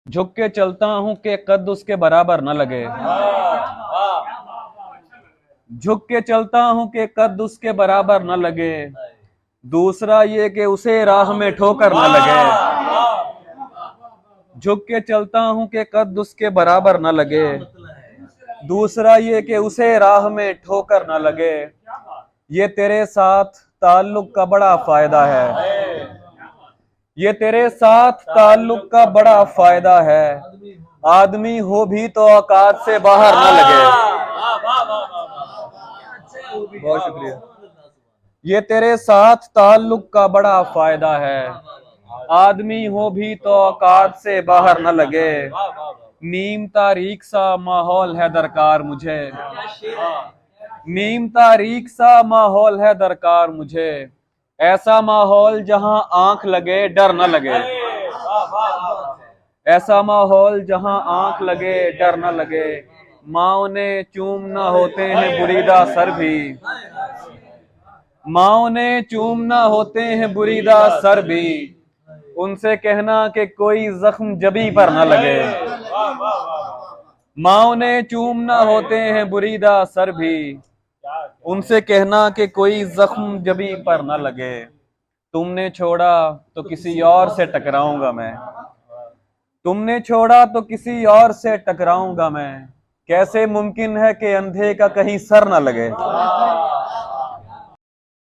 झुक के चलता हूं कि कद उसके बराबर न लगे। झुक के चलता हूं कि कद उसके बराबर न लगे। दूसरा ये कि उसे राह में ठोकर न लगे। झुक के चलता हूं कि कद उसके बराबर न लगे। दूसरा ये कि उसे राह में ठोकर न लगे। ये तेरे साथ ताल्लुक का बड़ा फायदा है। ये तेरे साथ ताल्लुक का बड़ा फायदा है। आदमी हो भी तो औकात से बाहर न लगे। बहुत शुक्रिया। ये तेरे साथ ताल्लुक का बड़ा फायदा है। आदमी हो भी तो औकात से बाहर न लगे। नीम तारीख सा माहौल है दरकार मुझे। नीम तारीख सा माहौल है दरकार मुझे। ऐसा माहौल जहां आंख लगे डर न लगे। ऐसा माहौल जहां आंख लगे डर न लगे। माओ ने चूमना होते हैं बुरीदा सर भी। माओ ने चूमना होते हैं बुरीदा सर भी। उनसे कहना कि कोई जख्म जबी पर न लगे। माओ ने चूमना होते हैं बुरीदा सर भी। उनसे कहना कि कोई जख्म जबी पर न लगे। तुमने छोड़ा तो किसी और से टकराऊंगा मैं। तुमने छोड़ा तो किसी और से टकराऊंगा मैं। कैसे मुमकिन है कि अंधे का कहीं सर न लगे।